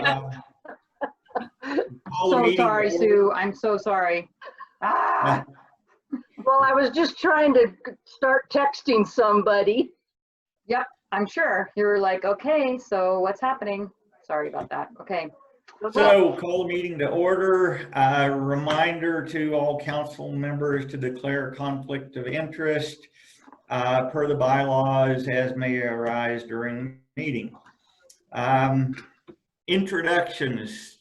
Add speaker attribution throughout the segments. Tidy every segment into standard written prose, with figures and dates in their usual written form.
Speaker 1: call the
Speaker 2: So
Speaker 1: meeting
Speaker 2: sorry,
Speaker 1: to order.
Speaker 2: Sue. I'm so sorry. Ah,
Speaker 3: Well, I was just trying to start texting somebody.
Speaker 2: yep, I'm sure. You were like, okay, so what's happening? Sorry about that. Okay.
Speaker 1: So call the meeting to order. Reminder to all council members to declare conflict of interest per the bylaws as may arise during the meeting. Introductions.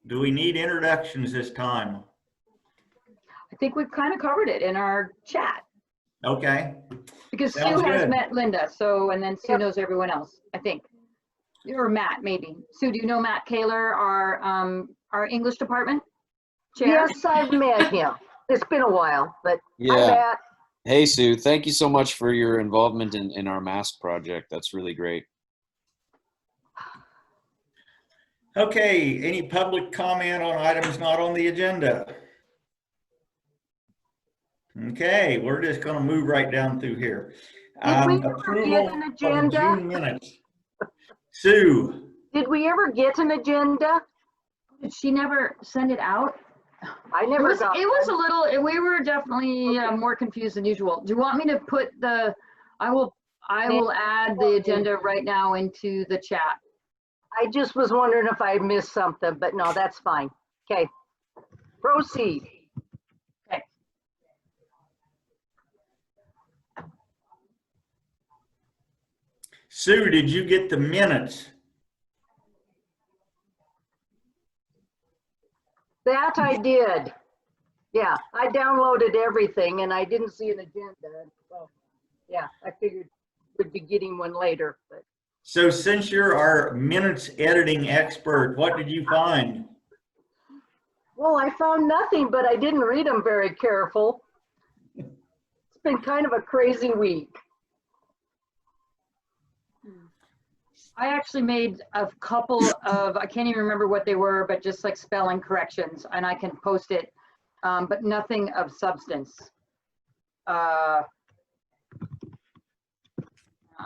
Speaker 1: Do we need introductions this time?
Speaker 2: I think we've kind of covered it in our chat
Speaker 1: Okay.
Speaker 2: because
Speaker 1: Sounds
Speaker 2: Sue has
Speaker 1: good.
Speaker 2: met Linda. So, and then Sue
Speaker 3: Yep.
Speaker 2: knows everyone else, I think. Or Matt, maybe. Sue, do you know Matt Kaler, our English department chair?
Speaker 3: Yes, I've met him. It's been a while, but
Speaker 4: Yeah.
Speaker 3: I'm Matt.
Speaker 4: Hey, Sue, thank you so much for your involvement in our mask project. That's really great.
Speaker 1: Okay, any public comment on items not on the agenda? Okay, we're just gonna move right down through here.
Speaker 3: Did we ever
Speaker 1: Approval
Speaker 3: get an
Speaker 1: of
Speaker 3: agenda?
Speaker 1: June minutes. Sue,
Speaker 3: Did we ever get an agenda?
Speaker 2: Did she never send it out?
Speaker 3: I
Speaker 2: It
Speaker 3: never
Speaker 2: was,
Speaker 3: got
Speaker 2: it was a
Speaker 3: one.
Speaker 2: little, we were definitely
Speaker 3: Okay.
Speaker 2: more confused than usual. Do you want me to put I will add the agenda right now into the chat.
Speaker 3: I just was wondering if I missed something, but no, that's fine. Okay, proceed.
Speaker 2: Okay.
Speaker 1: Sue, did you get the minutes?
Speaker 3: That I did. Yeah, I downloaded everything and I didn't see an agenda. So, yeah, I figured we'd be getting one later, but
Speaker 1: So since you're our minutes editing expert, what did you find?
Speaker 3: well, I found nothing, but I didn't read them very careful. It's been kind of a crazy week.
Speaker 2: I actually made a couple of, I can't even remember what they were, but just like spelling corrections, and I can post it, but nothing of substance. I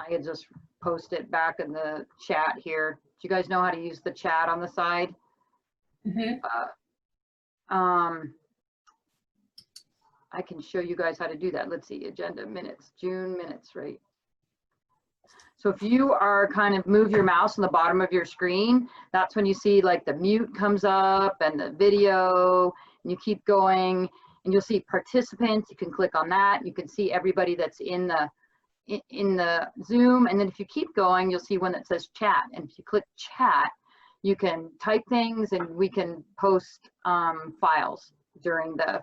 Speaker 2: had just post it back in the chat here. Do you guys know how to use the chat on the side?
Speaker 5: Mhm.
Speaker 2: I can show you guys how to do that. Let's see, agenda minutes, June minutes, right? So if you are kind of move your mouse on the bottom of your screen, that's when you see like the mute comes up and the video, and you keep going and you'll see participants. You can click on that. You can see everybody that's in the Zoom. And then if you keep going, you'll see one that says chat. And if you click chat, you can type things and we can post files during the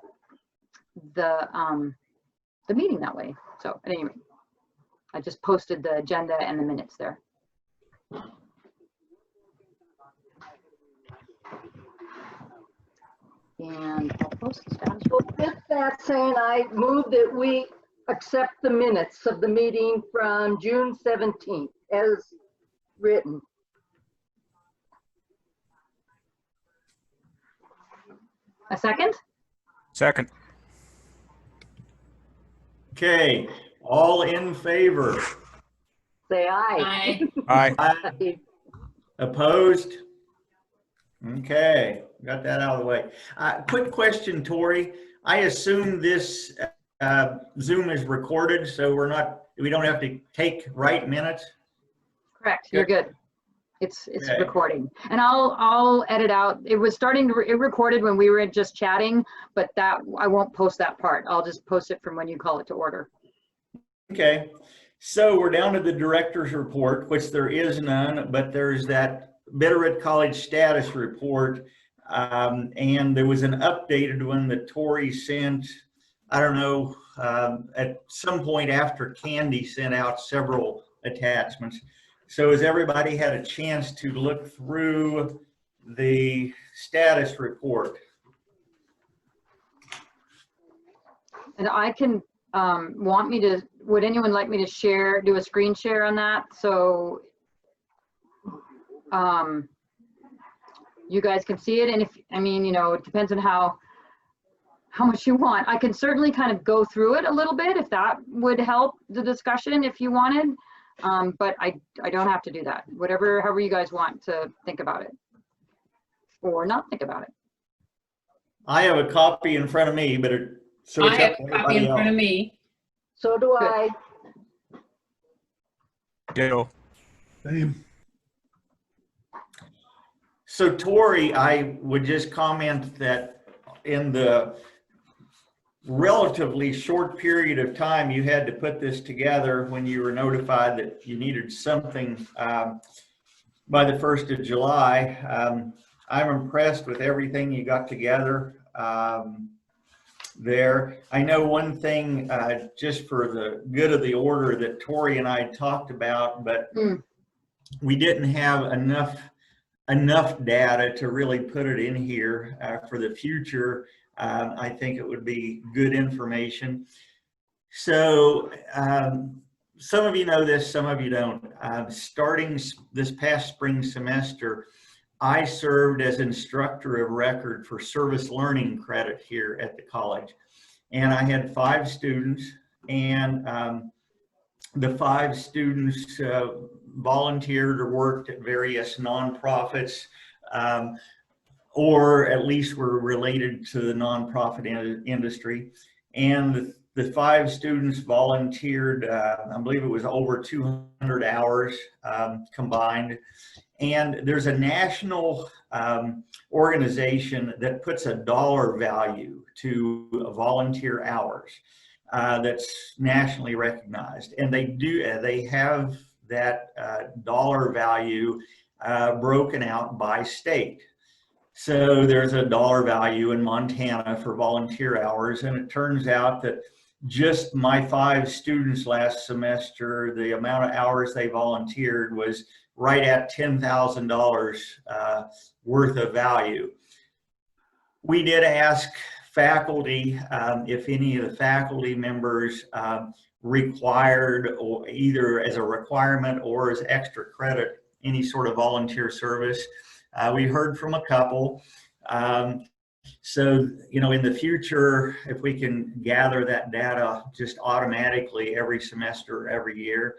Speaker 2: meeting that way. So anyway, I just posted the agenda and the minutes there. And I'll post the status.
Speaker 3: Well, with that saying, I move that we accept the minutes of the meeting from June 17th as written.
Speaker 2: A second?
Speaker 6: Second.
Speaker 1: Okay, all in favor?
Speaker 3: Say aye.
Speaker 5: Aye.
Speaker 6: Aye.
Speaker 1: Opposed? Okay, got that out of the way. Quick question, Tori. I assume this Zoom is recorded, so we don't have to write minutes?
Speaker 2: Correct, you're good. It's
Speaker 1: Okay.
Speaker 2: recording. And I'll edit out. It was it recorded when we were just chatting, but that I won't post that part. I'll just post it from when you call it to order.
Speaker 1: Okay, so we're down to the director's report, which there is none, but there's that Bitterroot College status report. And there was an updated one that Tori sent, I don't know, at some point after Candy sent out several attachments. So has everybody had a chance to look through the status report?
Speaker 2: And I can, would anyone like me to do a screen share on that? So you guys can see it. And it depends on how much you want. I can certainly kind of go through it a little bit if that would help the discussion if you wanted. But I don't have to do that. However you guys want to think about it. or not think about it.
Speaker 1: I have a copy in front of me, but so
Speaker 5: I
Speaker 1: it's
Speaker 5: have
Speaker 1: up to
Speaker 5: a copy
Speaker 1: everybody
Speaker 5: in front of
Speaker 1: else.
Speaker 5: me.
Speaker 3: So do
Speaker 2: Good.
Speaker 3: I.
Speaker 6: Gail. Same.
Speaker 1: So Tori, I would just comment that in the relatively short period of time you had to put this together when you were notified that you needed something by the 1st of July. I'm impressed with everything you got together there. I know one thing, just for the good of the order, that Tori and I talked about, but we didn't have enough data to really put it in here for the future. I think it would be good information. So some of you know this, some of you don't. Starting this past spring semester, I served as instructor of record for service learning credit here at the college. And I had 5 students, and the 5 students volunteered or worked at various nonprofits, or at least were related to the nonprofit industry. And the 5 students volunteered, I believe it was over 200 hours combined. And there's a national organization that puts a dollar value to volunteer hours that's nationally recognized. And they have that dollar value broken out by state. So there's a dollar value in Montana for volunteer hours, and it turns out that just my 5 students last semester, the amount of hours they volunteered was right at $10,000 worth of value. We did ask faculty if any of the faculty members required, or either as a requirement or as extra credit, any sort of volunteer service. We heard from a couple. So, you know, in the future, if we can gather that data just automatically every semester, every year,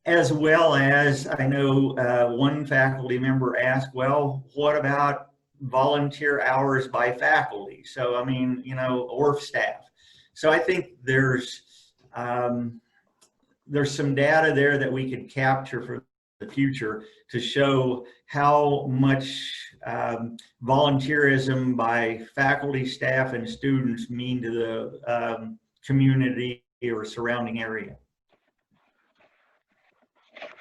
Speaker 1: as well as I know one faculty member asked, well, what about volunteer hours by faculty? So, I mean, you know, or staff. So I think there's some data there that we could capture for the future to show how much volunteerism by faculty, staff, and students mean to the community or surrounding area.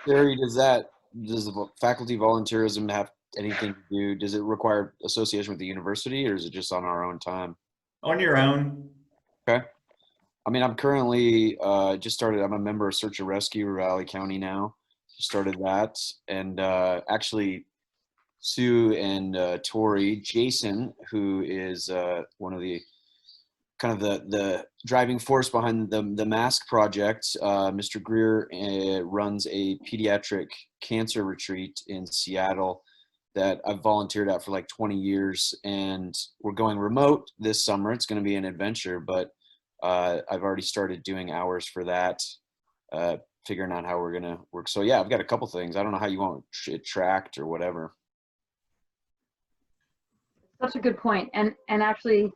Speaker 4: Gary, does the faculty volunteerism have anything to do? Does it require association with the university, or is it just on our own time?
Speaker 1: On your own.
Speaker 4: Okay. I mean, I'm currently just started. I'm a member of Search and Rescue Raleigh County now. Started that, and actually Sue and Tori, Jason, who is one of the kind of the driving force behind the mask project. Mr. Greer runs a pediatric cancer retreat in Seattle that I've volunteered at for like 20 years, and we're going remote this summer. It's going to be an adventure, but I've already started doing hours for that, figuring out how we're going to work. So yeah, I've got a couple things. I don't know how you want it tracked or whatever.
Speaker 2: Such a good point. And actually,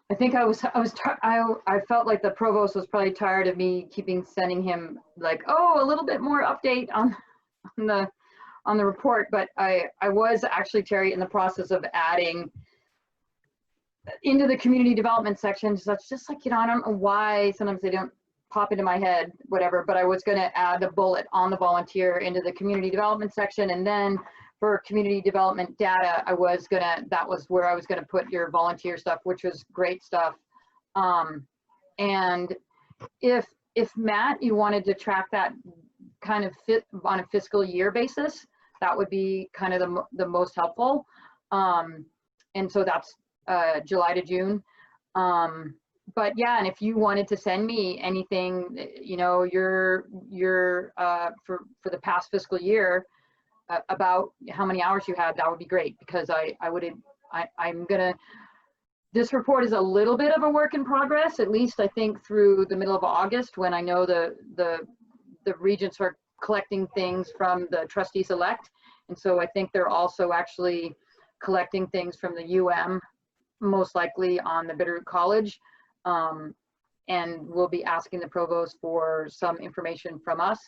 Speaker 2: I think I felt like the provost was probably tired of me sending him like, oh, a little bit more update on the report. But I was actually, Terry, in the process of adding into the community development section. So it's just like, you know, I don't know why sometimes they don't pop into my head, whatever, but I was going to add a bullet on the volunteer into the community development section. And then for community development data, that was where I was going to put your volunteer stuff, which was great stuff. And if Matt, you wanted to track that kind of fit on a fiscal year basis, that would be kind of the most helpful. And so that's July to June. But yeah, and if you wanted to send me anything, you know, for the past fiscal year about how many hours you had, that would be great, because this report is a little bit of a work in progress, at least I think through the middle of August, when I know the regents are collecting things from the trustees elect. And so I think they're also actually collecting things from the UM, most likely on the Bitterroot College. And we'll be asking the provost for some information from us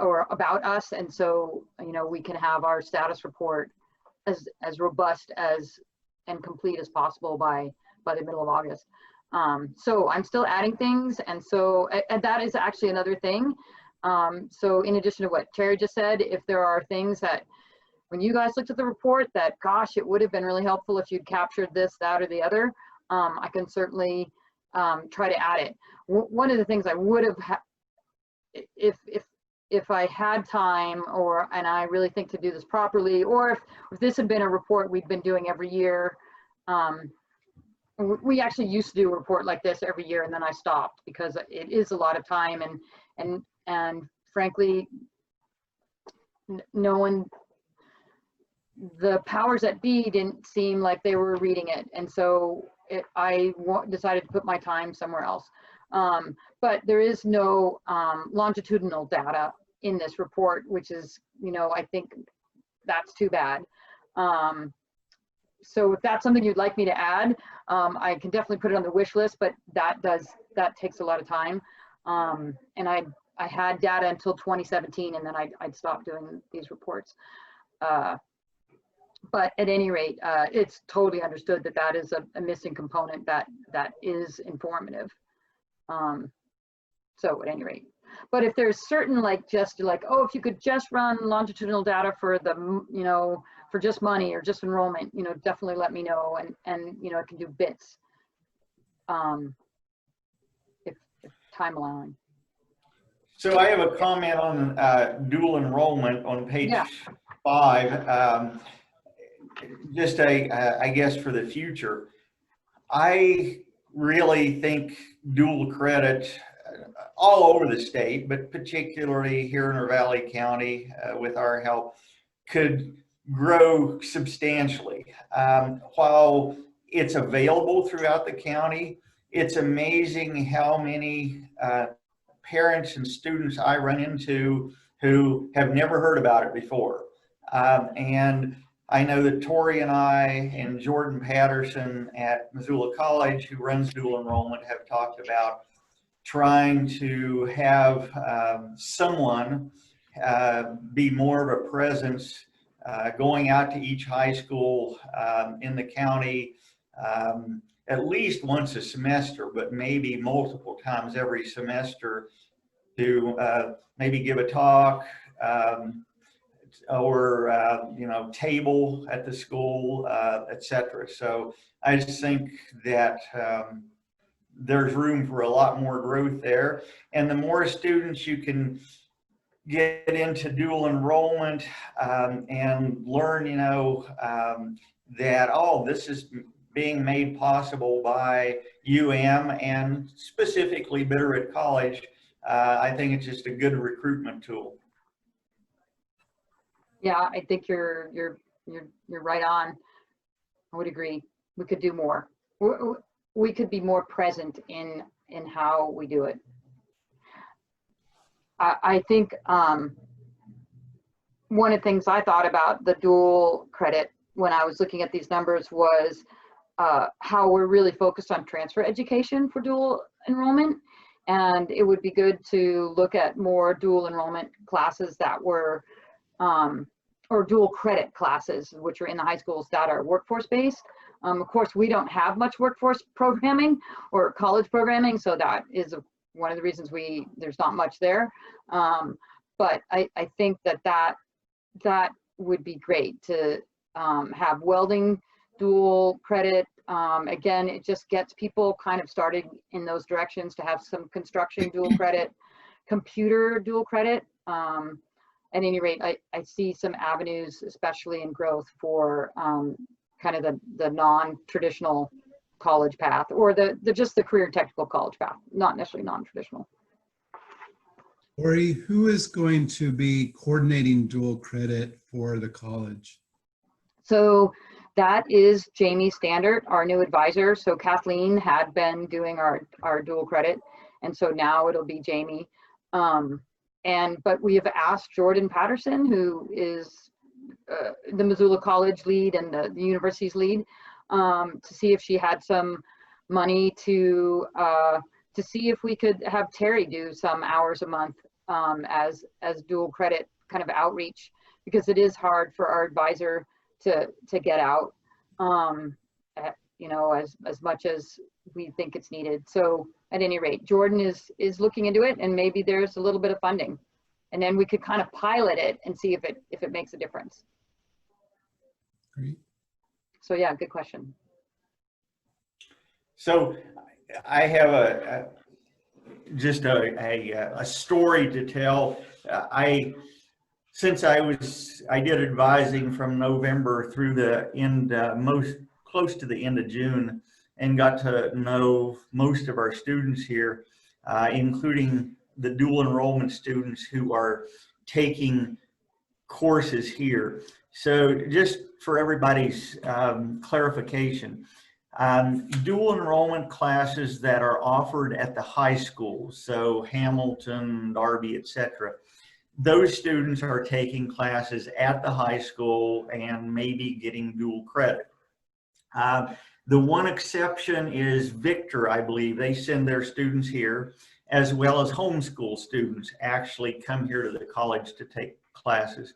Speaker 2: or about us. And so, you know, we can have our status report as robust as and complete as possible by the middle of August. So I'm still adding things. And so and that is actually another thing. So in addition to what Terry just said, if there are things that when you guys looked at the report that, gosh, it would have been really helpful if you'd captured this, that, or the other, I can certainly try to add it. One of the things I would have, if I had time, and I really think to do this properly, or if this had been a report we'd been doing every year, we actually used to do a report like this every year, and then I stopped because it is a lot of time, and frankly, no one, the powers that be didn't seem like they were reading it, and so I decided to put my time somewhere else. But there is no longitudinal data in this report, which is, you know, I think that's too bad. So if that's something you'd like me to add, I can definitely put it on the wish list, but that takes a lot of time. And I had data until 2017, and then I'd stopped doing these reports. But at any rate, it's totally understood that that is a missing component that is informative. So at any rate, but if there's certain, like, just like, oh, if you could just run longitudinal data for the, you know, for just money or just enrollment, you know, definitely let me know, and you know, I can do bits, if time allowing.
Speaker 1: So I have a comment on dual enrollment on page 5. Just I guess for the future, I really think dual credit all over the state, but particularly here in our Valley County, with our help, could grow substantially. While it's available throughout the county, it's amazing how many parents and students I run into who have never heard about it before. And I know that Tori and I and Jordan Patterson at Missoula College, who runs dual enrollment, have talked about trying to have someone be more of a presence, going out to each high school in the county at least once a semester, but maybe multiple times every semester, to maybe give a talk, or you know, table at the school, etc. So I just think that there's room for a lot more growth there, and the more students you can get into dual enrollment and learn, you know, that, oh, this is being made possible by UM and specifically Bitterroot College, I think it's just a good recruitment tool.
Speaker 2: Yeah, I think you're right on. I would agree. We could do more. We could be more present in how we do it. I think one of the things I thought about the dual credit when I was looking at these numbers was how we're really focused on transfer education for dual enrollment. And it would be good to look at more dual enrollment classes that were, or dual credit classes, which are in the high schools that are workforce based. Of course, we don't have much workforce programming or college programming, so that is one of the reasons there's not much there. But I think that would be great to have welding dual credit. Again, it just gets people kind of started in those directions, to have some construction dual credit, computer dual credit. At any rate, I see some avenues, especially in growth, for kind of the non-traditional college path, or just the career technical college path, not necessarily non-traditional.
Speaker 6: Lori, who is going to be coordinating dual credit for the college?
Speaker 2: So that is Jamie Standard, our new advisor. So Kathleen had been doing our dual credit, and so now it'll be Jamie. But we have asked Jordan Patterson, who is the Missoula College lead and the university's lead, to see if she had some money to see if we could have Terry do some hours a month as dual credit kind of outreach, because it is hard for our advisor to get out, you know, as much as we think it's needed. So at any rate, Jordan is looking into it, and maybe there's a little bit of funding, and then we could kind of pilot it and see if it makes a difference.
Speaker 6: Great.
Speaker 2: So yeah, good question.
Speaker 1: So I have just a story to tell. Since I did advising from November through the end, most close to the end of June, and got to know most of our students here, including the dual enrollment students who are taking courses here. So just for everybody's clarification, dual enrollment classes that are offered at the high schools, so Hamilton, Darby, etc., those students are taking classes at the high school and maybe getting dual credit. The one exception is Victor, I believe. They send their students here, as well as homeschool students actually come here to the college to take classes.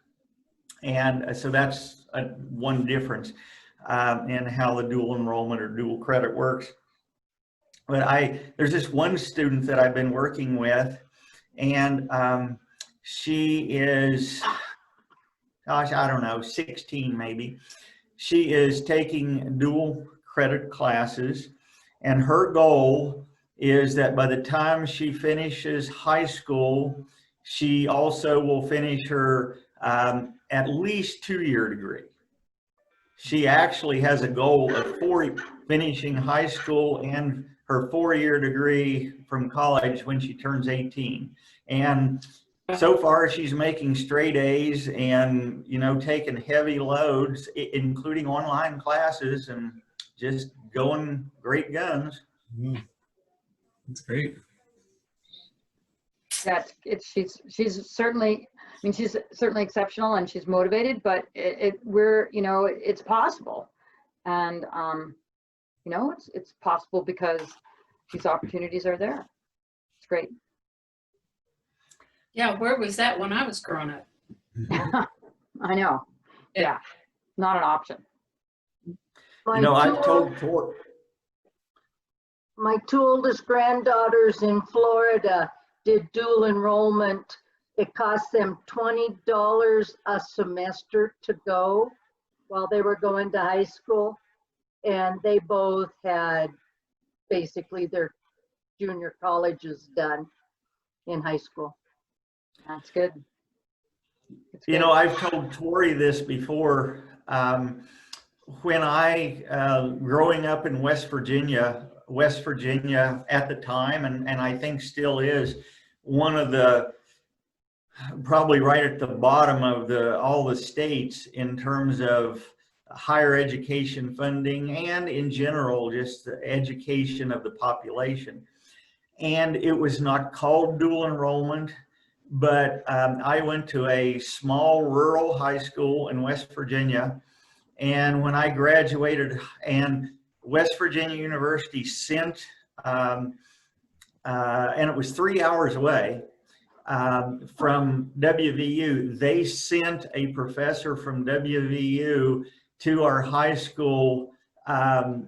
Speaker 1: And so that's one difference in how the dual enrollment or dual credit works. But there's this one student that I've been working with, and she is, gosh, I don't know, 16 maybe. She is taking dual credit classes, and her goal is that by the time she finishes high school, she also will finish her at least 2-year degree. She actually has a goal of finishing high school and her 4-year degree from college when she turns 18. And so far she's making straight A's and, you know, taking heavy loads, including online classes, and just going great guns.
Speaker 6: Wow. That's great.
Speaker 2: Yeah, she's certainly, I mean, she's certainly exceptional and she's motivated, but you know, it's possible. And, you know, it's possible because these opportunities are there. It's great.
Speaker 5: Yeah, where was that when I was growing up?
Speaker 2: I know. Yeah, not an option.
Speaker 1: You know, I've told Tori.
Speaker 3: My two oldest granddaughters in Florida did dual enrollment. It cost them $20 a semester to go while they were going to high school. And they both had basically their junior colleges done in high school.
Speaker 2: That's good.
Speaker 1: You know, I've told Tori this before. When growing up in West Virginia at the time, and I think still is, one of the, probably right at the bottom of all the states in terms of higher education funding and in general, just the education of the population. And it was not called dual enrollment, but I went to a small rural high school in West Virginia. And when I graduated, and West Virginia University sent, and it was 3 hours away from WVU, they sent a professor from WVU to our high school a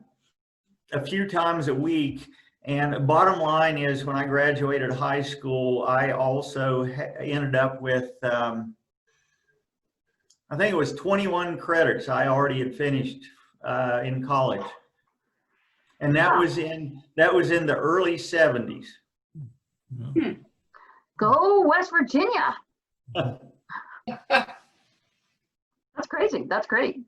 Speaker 1: few times a week. And bottom line is, when I graduated high school, I also ended up with, I think it was 21 credits I already had finished in college. And that was in the early 70s.
Speaker 2: Go West Virginia. That's crazy. That's great.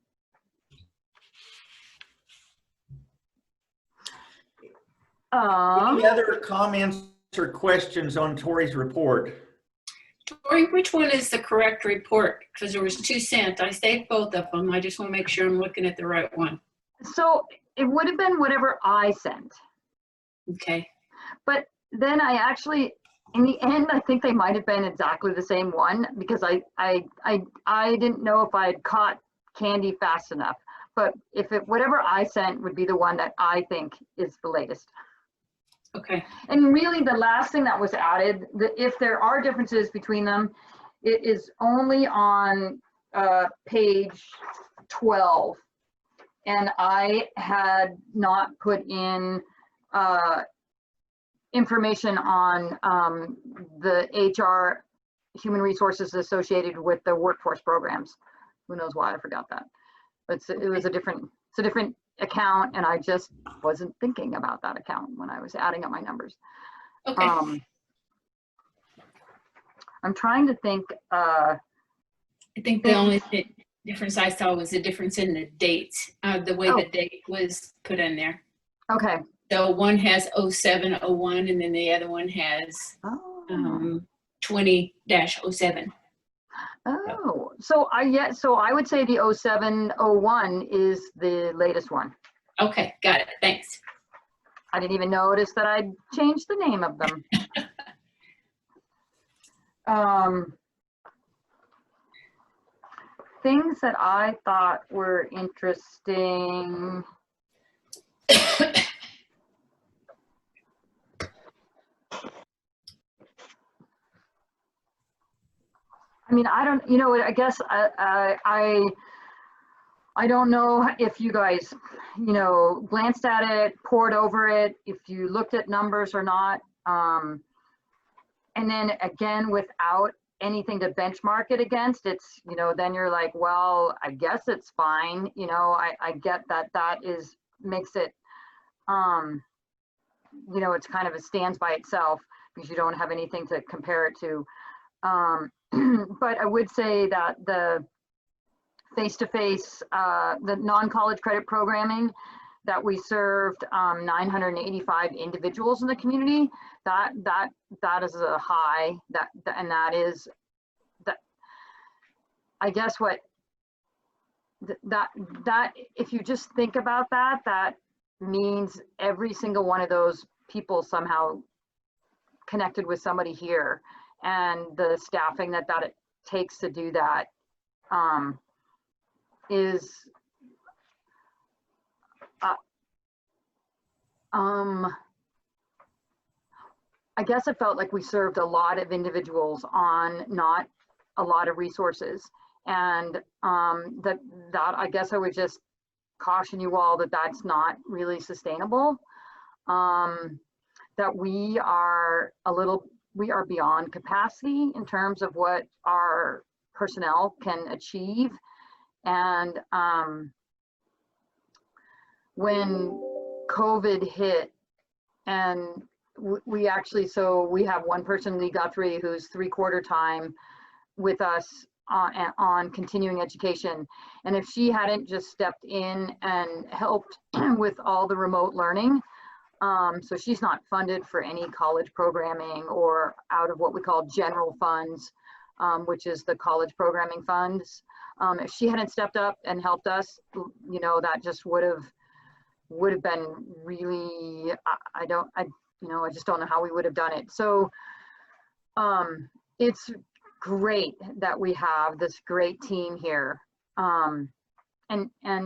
Speaker 1: Any other comments or questions on Tori's report?
Speaker 5: Tori, which one is the correct report? Because there was 2 sent. I saved both of them. I just want to make sure I'm looking at the right one.
Speaker 2: So it would have been whatever I sent.
Speaker 5: Okay.
Speaker 2: But then I actually in the end, I think they might have been exactly the same one because I didn't know if I had caught Candy fast enough. But if it, whatever I sent would be the one that I think is the latest.
Speaker 5: Okay.
Speaker 2: And really the last thing that was added, if there are differences between them, it is only on page 12. And I had not put in information on the HR human resources associated with the workforce programs. Who knows why I forgot that. But it was it's a different account, and I just wasn't thinking about that account when I was adding up my numbers.
Speaker 5: Okay.
Speaker 2: I'm trying to think.
Speaker 5: I think the only difference I saw was the difference in the dates, the way the date was put in there.
Speaker 2: Okay.
Speaker 5: So one has 0701 and then the other one has 20-07.
Speaker 2: Oh, so I would say the 0701 is the latest one.
Speaker 5: Okay, got it. Thanks.
Speaker 2: I didn't even notice that I'd changed the name of them. Things that I thought were interesting. I mean, I don't, you know, I guess I don't know if you guys, you know, glanced at it, pored over it, if you looked at numbers or not. And then again, without anything to benchmark it against, it's, you know, then you're like, well, I guess it's fine. You know, I get that makes it, you know, it's kind of, it stands by itself because you don't have anything to compare it to. But I would say that the face-to-face, the non-college credit programming that we served 985 individuals in the community, that is a high, and that is, that I guess what that if you just think about that, that means every single one of those people somehow connected with somebody here, and the staffing that it takes to do that is I guess it felt like we served a lot of individuals on not a lot of resources, and that I guess I would just caution you all that that's not really sustainable. That we are beyond capacity in terms of what our personnel can achieve. And when COVID hit, and we actually, so we have one person, Lee Guthrie, who's 3/4 time with us on continuing education. And if she hadn't just stepped in and helped with all the remote learning, so she's not funded for any college programming or out of what we call general funds, which is the college programming funds. If she hadn't stepped up and helped us, you know, that just would have been really, I just don't know how we would have done it. So it's great that we have this great team here. And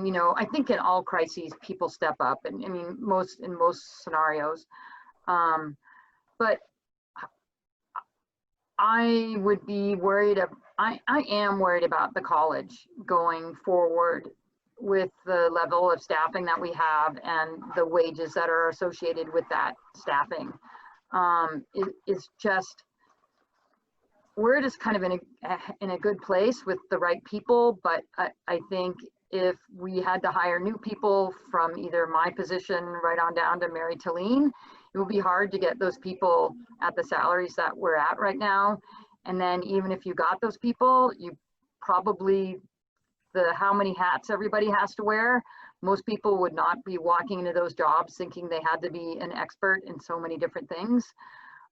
Speaker 2: you know, I think in all crises people step up, and I mean in most scenarios, but I would be worried I am worried about the college going forward with the level of staffing that we have and the wages that are associated with that staffing. It is just, we're just kind of in a good place with the right people, but I think if we had to hire new people from either my position right on down to Mary Talene, it would be hard to get those people at the salaries that we're at right now. And then even if you got those people, you probably, how many hats everybody has to wear, most people would not be walking into those jobs thinking they had to be an expert in so many different things.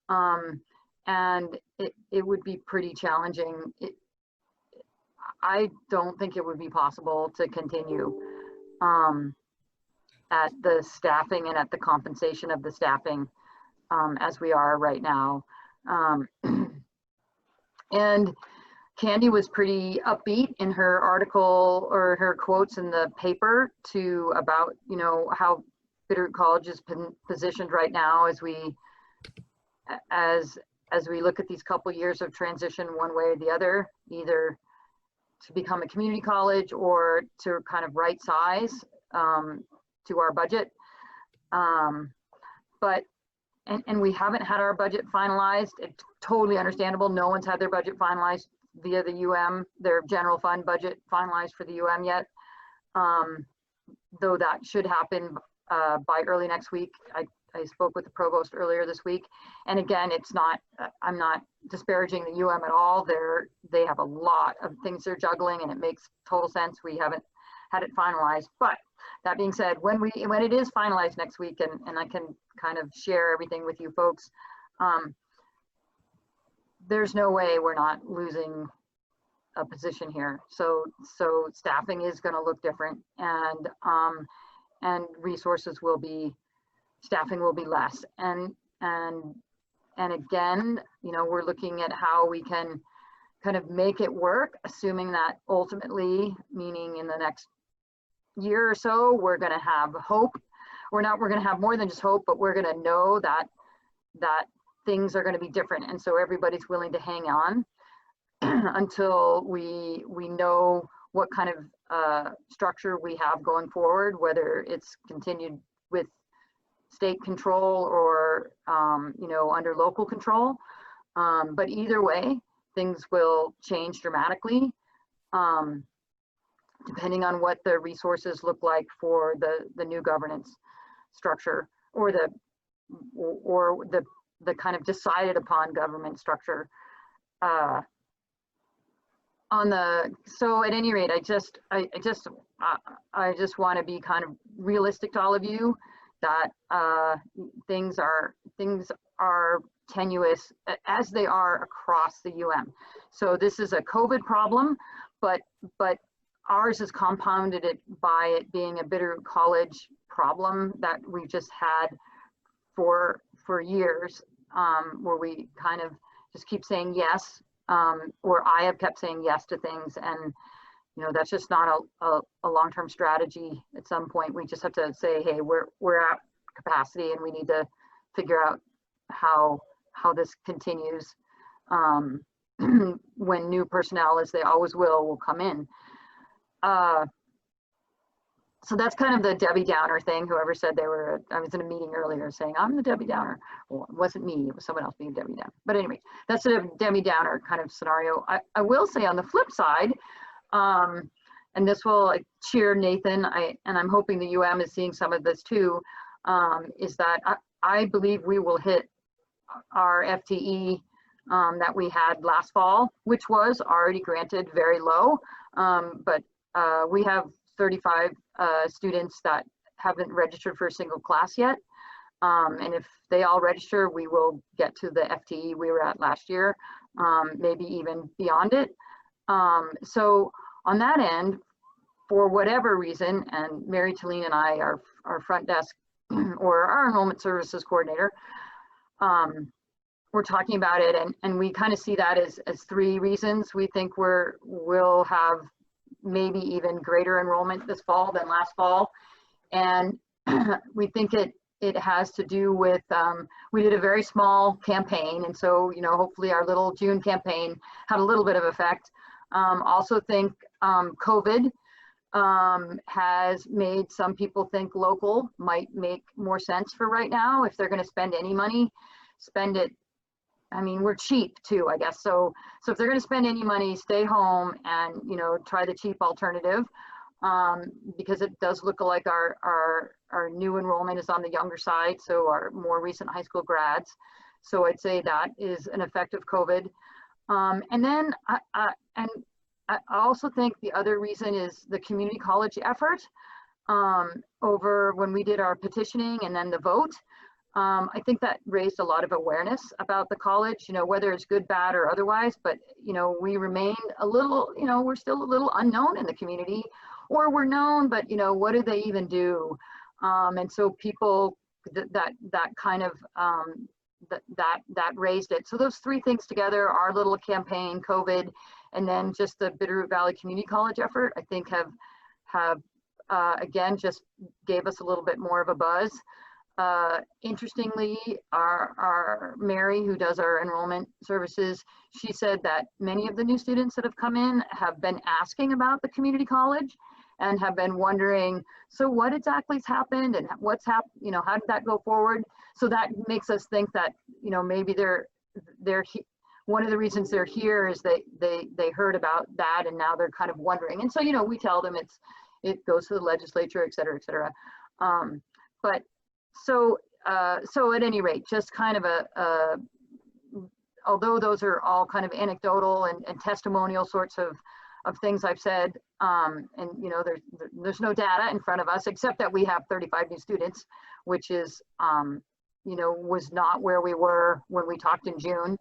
Speaker 2: And it would be pretty challenging. I don't think it would be possible to continue at the staffing and at the compensation of the staffing as we are right now. Um, and Candy was pretty upbeat in her article or her quotes in the paper to about, you know, how Bitterroot College is positioned right now as we look at these couple years of transition one way or the other, either to become a community college or to kind of right size to our budget. But we haven't had our budget finalized. It's totally understandable. No one's had their budget finalized via the their general fund budget finalized for the yet. Though that should happen by early next week. I spoke with the provost earlier this week. And again, it's not, I'm not disparaging the at all. They have a lot of things they're juggling and it makes total sense. We haven't had it finalized. But that being said, when it is finalized next week and I can kind of share everything with you folks, there's no way we're not losing a position here. So staffing is going to look different, and resources will be, staffing will be less. And again, you know, we're looking at how we can kind of make it work, assuming that ultimately, meaning in the next year or so, we're going to have hope. We're going to have more than just hope, but we're going to know that things are going to be different. And so everybody's willing to hang on until we know what kind of structure we have going forward, whether it's continued with state control or, you know, under local control. But either way, things will change dramatically, depending on what the resources look like for the new governance structure or the kind of decided upon government structure. So at any rate, I just want to be kind of realistic to all of you that things are tenuous as they are across the So this is a COVID problem, but ours is compounded it by it being a Bitterroot College problem that we've just had for years, where we kind of just keep saying yes, or I have kept saying yes to things, and you know that's just not a long-term strategy. At some point, we just have to say, hey, we're at capacity, and we need to figure out how this continues when new personnel, as they always will come in. So that's kind of the Debbie Downer thing. Whoever said I was in a meeting earlier saying, I'm the Debbie Downer. Well, it wasn't me, it was someone else being Debbie Downer. But anyway, that's a Debbie Downer kind of scenario. I will say on the flip side, and this will cheer Nathan, and I'm hoping the is seeing some of this too, is that I believe we will hit our FTE that we had last fall, which was already granted very low. But we have 35 students that haven't registered for a single class yet. And if they all register, we will get to the FTE we were at last year, maybe even beyond it. So on that end, for whatever reason, and Mary Talene and I, our front desk or our enrollment services coordinator, we're talking about it, and we kind of see that as three reasons. We think we'll have maybe even greater enrollment this fall than last fall, and we think it has to do with we did a very small campaign, and so you know hopefully our little June campaign had a little bit of effect. Also think COVID has made some people think local might make more sense for right now. If they're going to spend any money, spend it. I mean, we're cheap too, I guess. So if they're going to spend any money, stay home and, you know, try the cheap alternative, because it does look like our new enrollment is on the younger side. So our more recent high school grads. So I'd say that is an effect of COVID. And then I also think the other reason is the community college effort over when we did our petitioning and then the vote. I think that raised a lot of awareness about the college, you know, whether it's good, bad, or otherwise, but, you know, we remain a little, you know, we're still a little unknown in the community, or we're known, but, you know, what do they even do? And so people, that kind of that raised it. So those three things together, our little campaign, COVID, and then just the Bitterroot Valley Community College effort, I think have again, just gave us a little bit more of a buzz. Interestingly, our Mary, who does our enrollment services, she said that many of the new students that have come in have been asking about the community college and have been wondering, so what exactly has happened and what's happened, you know, how did that go forward? So that makes us think that, you know, maybe one of the reasons they're here is they heard about that and now they're kind of wondering. And so, you know, we tell them it goes to the legislature, et cetera, et cetera. But so at any rate, just kind of although those are all kind of anecdotal and testimonial sorts of things I've said, and you know, there's no data in front of us except that we have 35 new students, which is, you know, was not where we were when we talked in June.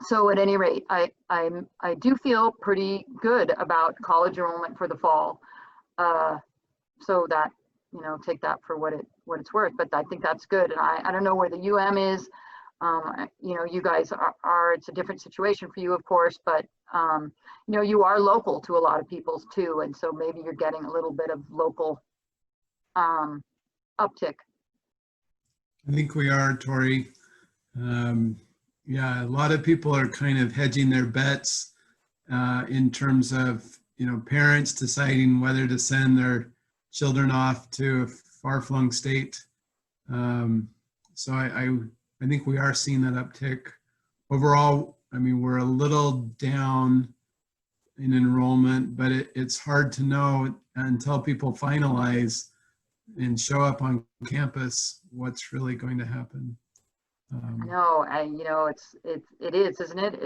Speaker 2: So at any rate, I do feel pretty good about college enrollment for the fall. So that, you know, take that for what it's worth, but I think that's good. And I don't know where the is. You know, you guys are, it's a different situation for you, of course, but you know, you are local to a lot of people too. And so maybe you're getting a little bit of local uptick.
Speaker 6: I think we are, Tori. Yeah, a lot of people are kind of hedging their bets in terms of, you know, parents deciding whether to send their children off to a far-flung state. So I think we are seeing that uptick. Overall, I mean, we're a little down in enrollment, but it's hard to know until people finalize and show up on campus what's really going to happen.
Speaker 2: No, you know, it is, isn't it?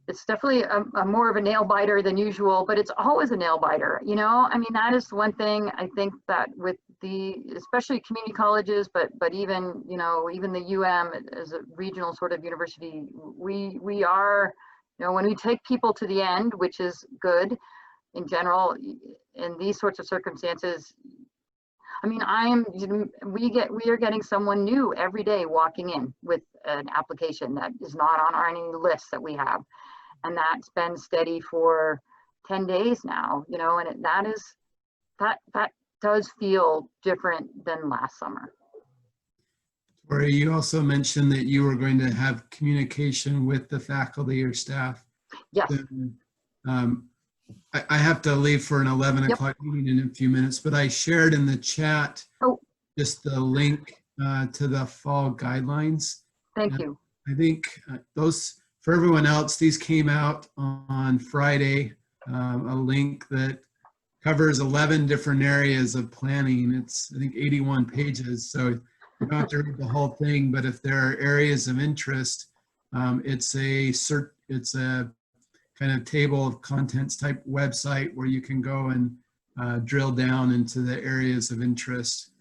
Speaker 2: It's definitely a more of a nail biter than usual, but it's always a nail biter. You know, I mean, that is one thing I think that with especially community colleges, but even, you know, even the as a regional sort of university, we are, you know, when we take people to the end, which is good in general, in these sorts of circumstances. I mean, we are getting someone new every day walking in with an application that is not on any list that we have. And that's been steady for 10 days now, you know, and that does feel different than last summer.
Speaker 6: Tori, you also mentioned that you were going to have communication with the faculty or staff.
Speaker 2: Yes.
Speaker 6: I have to leave for an 11
Speaker 2: Yep.
Speaker 6: o'clock meeting in a few minutes, but I shared in the chat just the link to the fall guidelines.
Speaker 2: Thank you.
Speaker 6: I think those, for everyone else, these came out on Friday, a link that covers 11 different areas of planning. It's, I think, 81 pages, so you don't have to read the whole thing, but if there are areas of interest, it's a kind of table of contents type website where you can go and drill down into the areas of interest.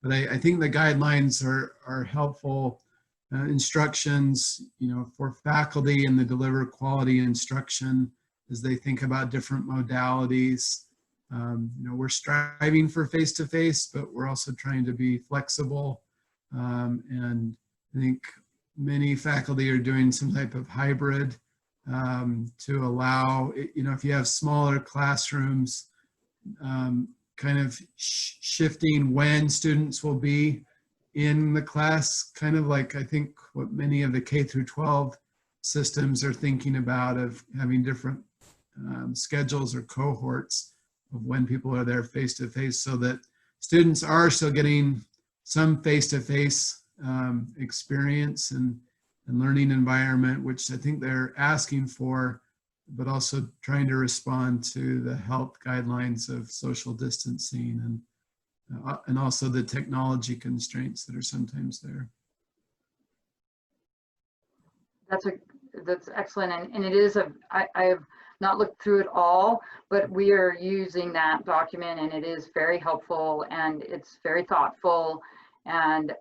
Speaker 6: But I think the guidelines are helpful instructions, you know, for faculty and the deliver quality instruction as they think about different modalities. You know, we're striving for face-to-face, but we're also trying to be flexible. And I think many faculty are doing some type of hybrid to allow, you know, if you have smaller classrooms, kind of shifting when students will be in the class, kind of like I think what many of the K through 12 systems are thinking about, of having different schedules or cohorts of when people are there face-to-face, so that students are still getting some face-to-face experience and learning environment, which I think they're asking for, but also trying to respond to the health guidelines of social distancing and also the technology constraints that are sometimes there.
Speaker 2: That's excellent, and it is I have not looked through it all, but we are using that document, and it is very helpful and it's very thoughtful, and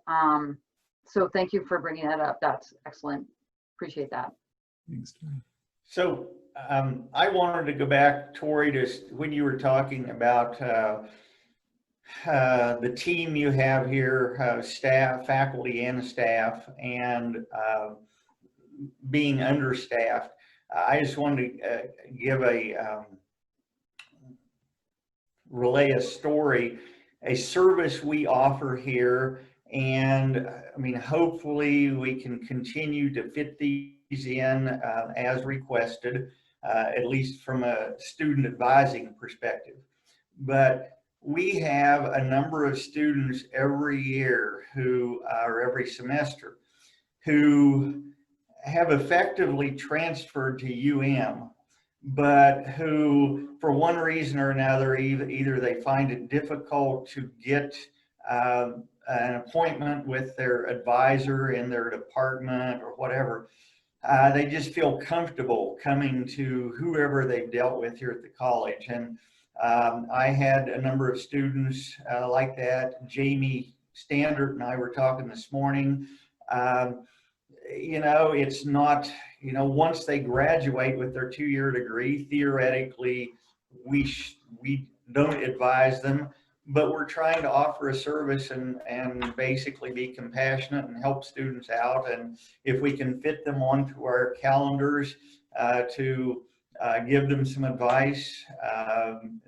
Speaker 2: so thank you for bringing that up. That's excellent. Appreciate that.
Speaker 6: Thanks, Tori.
Speaker 1: So I wanted to go back, Tori, to when you were talking about the team you have here, staff, faculty and staff, and being understaffed. I just wanted to give relay a story, a service we offer here. And I mean, hopefully we can continue to fit these in as requested, at least from a student advising perspective. But we have a number of students every year who, or every semester, who have effectively transferred to UM, but who, for one reason or another, either they find it difficult to get an appointment with their advisor in their department or whatever. They just feel comfortable coming to whoever they've dealt with here at the college. And I had a number of students like that. Jamie Standard and I were talking this morning. You know, it's not, you know, once they graduate with their 2-year degree, theoretically, we don't advise them, but we're trying to offer a service and basically be compassionate and help students out. And if we can fit them onto our calendars to give them some advice,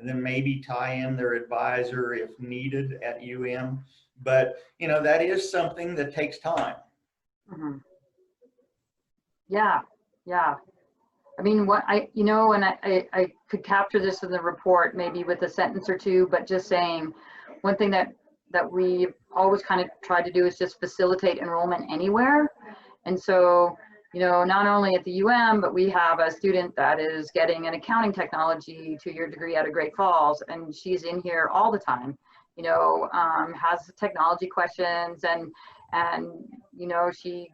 Speaker 1: then maybe tie in their advisor if needed at UM. But, you know, that is something that takes time.
Speaker 2: Mhm. Yeah, yeah. I mean, what you know, and I could capture this in the report, maybe with a sentence or two, but just saying, one thing that we always kind of try to do is just facilitate enrollment anywhere. And so, you know, not only at the UM, but we have a student that is getting an accounting technology 2-year degree out of Great Falls, and she's in here all the time, you know, has technology questions, and you know, she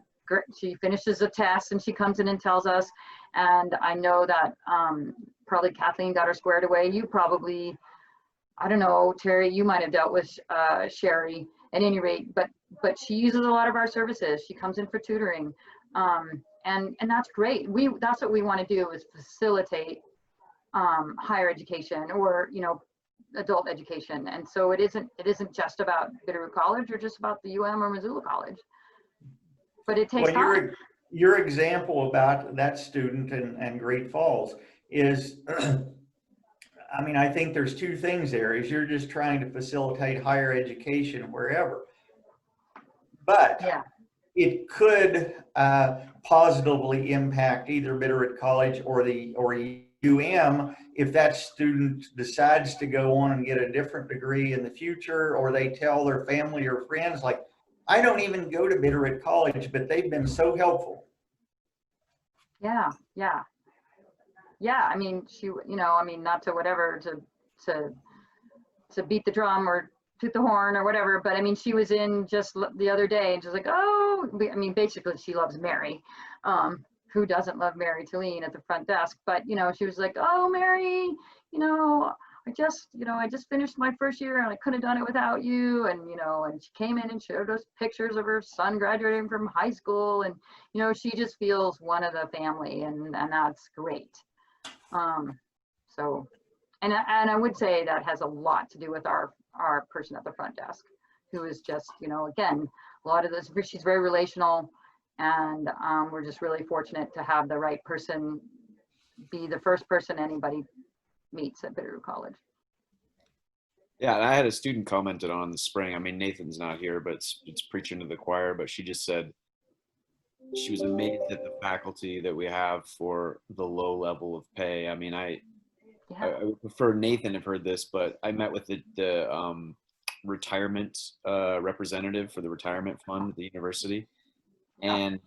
Speaker 2: finishes a test and she comes in and tells us. And I know that probably Kathleen got her squared away. You probably, I don't know, Terry, you might have dealt with Sherry at any rate, but she uses a lot of our services. She comes in for tutoring, and that's great. That's what we want to do, is facilitate higher education, or, you know, adult education. And so it isn't just about Bitterroot College or just about the UM or Missoula College, but it takes time.
Speaker 1: Your example about that student and Great Falls is, I mean, I think there's two things there. Is you're just trying to facilitate higher education wherever, but
Speaker 2: Yeah.
Speaker 1: it could positively impact either Bitterroot College or UM if that student decides to go on and get a different degree in the future, or they tell their family or friends, like, I don't even go to Bitterroot College, but they've been so helpful.
Speaker 2: Yeah, yeah. Yeah, I mean, she, you know, I mean, not to whatever, to beat the drum or toot the horn or whatever, but I mean, she was in just the other day and she's like, oh, I mean, basically she loves Mary. Who doesn't love Mary Tulene at the front desk? But, you know, she was like, oh, Mary, you know, I just finished my first year and I couldn't have done it without you. And, you know, and she came in and showed us pictures of her son graduating from high school. And, you know, she just feels one of the family, and that's great. So, and I would say that has a lot to do with our person at the front desk, who is just, you know, again, a lot of this, she's very relational, and we're just really fortunate to have the right person be the first person anybody meets at Bitterroot College.
Speaker 4: Yeah, and I had a student commented on in the spring. I mean, Nathan's not here, but it's preaching to the choir. But she just said she was amazed at the faculty that we have for the low level of pay. I mean, I would prefer Nathan have heard this, but I met with the retirement representative for the retirement fund at the university, and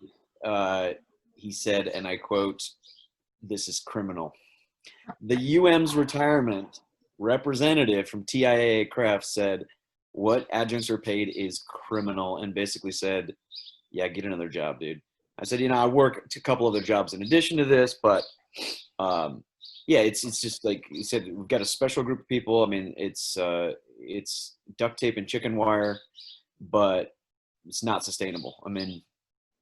Speaker 4: he said, and I quote, "This is criminal." The UM's retirement representative from TIAA Craft said, "What adjuncts are paid is criminal," and basically said, "Yeah, get another job, dude." I said, you know, I work a couple other jobs in addition to this, but yeah, it's just like you said, we've got a special group of people. I mean, it's duct tape and chicken wire, but it's not sustainable. I mean,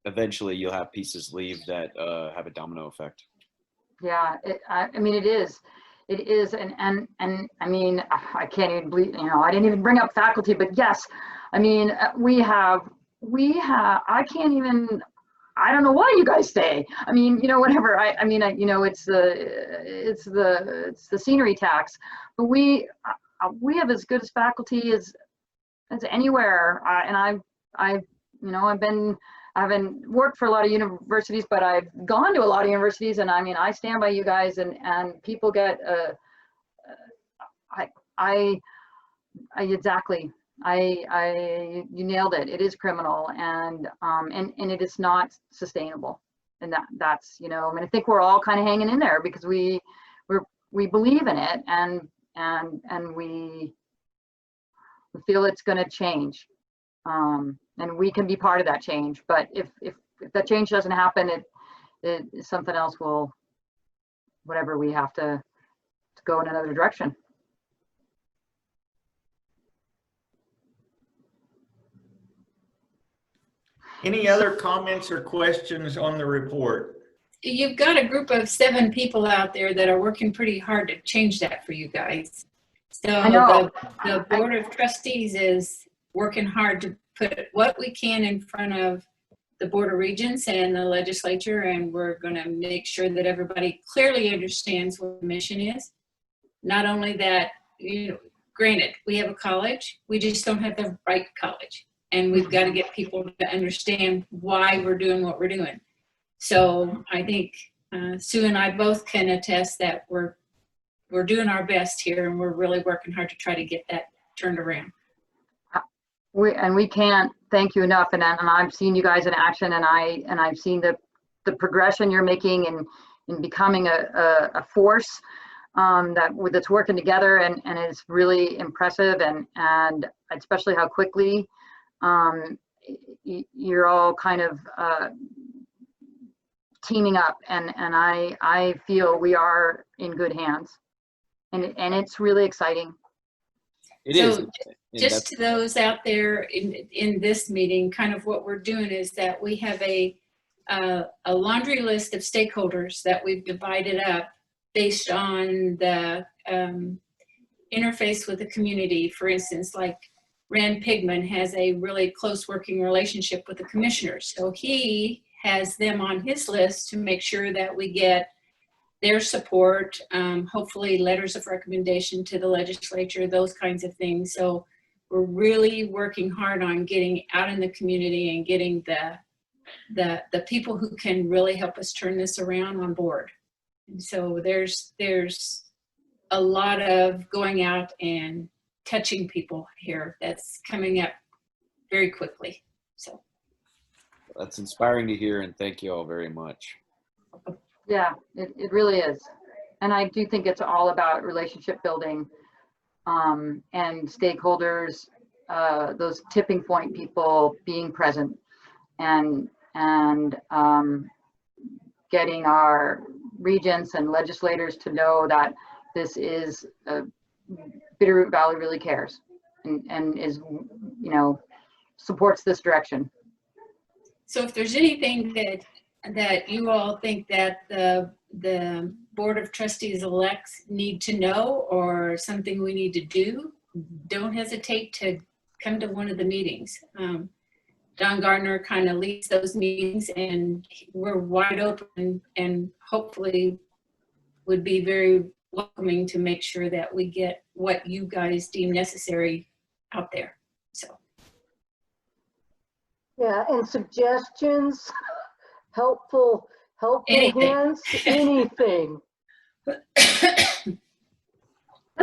Speaker 4: eventually you'll have pieces leave that have a domino effect.
Speaker 2: Yeah, I mean, it is. It is, and I mean, I can't even believe, you know, I didn't even bring up faculty, but yes, I mean, we have, I can't even, I don't know what you guys say. I mean, you know, whatever. I mean, you know, it's the scenery tax, but we have as good as faculty as anywhere. And you know, I haven't worked for a lot of universities, but I've gone to a lot of universities, and I mean, I stand by you guys, and people get, exactly. You nailed it. It is criminal, and it is not sustainable. And that's, you know, I mean, I think we're all kind of hanging in there because we believe in it, and we feel it's going to change. And we can be part of that change. But if that change doesn't happen, something else will, whatever, we have to go in another direction.
Speaker 1: Any other comments or questions on the report?
Speaker 5: You've got a group of 7 people out there that are working pretty hard to change that for you guys. So
Speaker 2: I know.
Speaker 5: the Board of Trustees is working hard to put what we can in front of the Board of Regents and the legislature, and we're going to make sure that everybody clearly understands what the mission is. Not only that, you know, granted, we have a college, we just don't have the right college. And we've got to get people to understand why we're doing what we're doing. So I think Sue and I both can attest that we're doing our best here, and we're really working hard to try to get that turned around.
Speaker 2: We can't thank you enough. And I've seen you guys in action, and I've seen the progression you're making in becoming a force that's working together, and is really impressive, and especially how quickly you're all kind of teaming up, and I feel we are in good hands, and it's really exciting.
Speaker 4: It is.
Speaker 5: So just to those out there in this meeting, kind of what we're doing is that we have a laundry list of stakeholders that we've divided up based on the interface with the community. For instance, like Rand Pigman has a really close working relationship with the commissioners. So he has them on his list to make sure that we get their support, hopefully letters of recommendation to the legislature, those kinds of things. So we're really working hard on getting out in the community and getting the people who can really help us turn this around on board. And so there's a lot of going out and touching people here that's coming up very quickly. So
Speaker 4: That's inspiring to hear, and thank you all very much.
Speaker 2: Yeah, it really is. And I do think it's all about relationship building, and stakeholders, those tipping point people being present, and getting our regents and legislators to know that this is Bitterroot Valley really cares, and is, you know, supports this direction.
Speaker 5: So if there's anything that you all think that the Board of Trustees elects need to know, or something we need to do, don't hesitate to come to one of the meetings. Don Gardner kind of leads those meetings, and we're wide open, and hopefully would be very welcoming to make sure that we get what you guys deem necessary out there. So
Speaker 3: Yeah, and suggestions, helpful
Speaker 5: Anything.
Speaker 3: hints, anything.
Speaker 2: This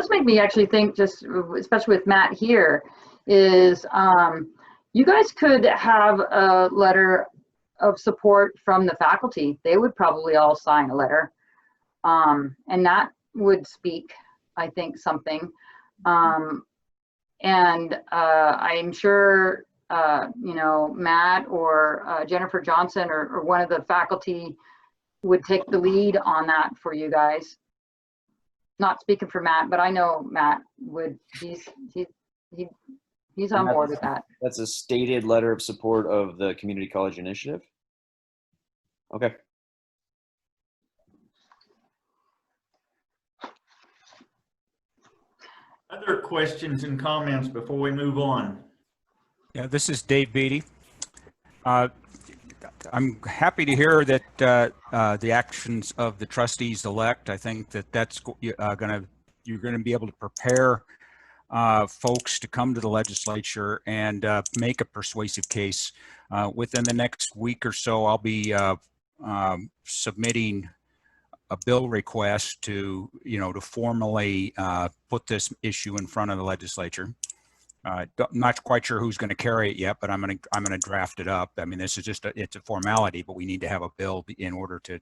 Speaker 2: made me actually think, just especially with Matt here, is you guys could have a letter of support from the faculty. They would probably all sign a letter, and that would speak, I think, something. And I'm sure you know, Matt or Jennifer Johnson or one of the faculty would take the lead on that for you guys. Not speaking for Matt, but I know Matt would. He's on board with that.
Speaker 4: That's a stated letter of support of the Community College Initiative? Okay.
Speaker 1: Other questions and comments before we move on?
Speaker 7: Yeah, this is Dave Beatty. I'm happy to hear that the actions of the trustees elect. I think that that's you're gonna be able to prepare folks to come to the legislature and make a persuasive case. Within the next week or so, I'll be submitting a bill request to to formally put this issue in front of the legislature. I'm not quite sure who's going to carry it yet, but I'm going to draft it up. I mean, this is just it's a formality, but we need to have a bill in order to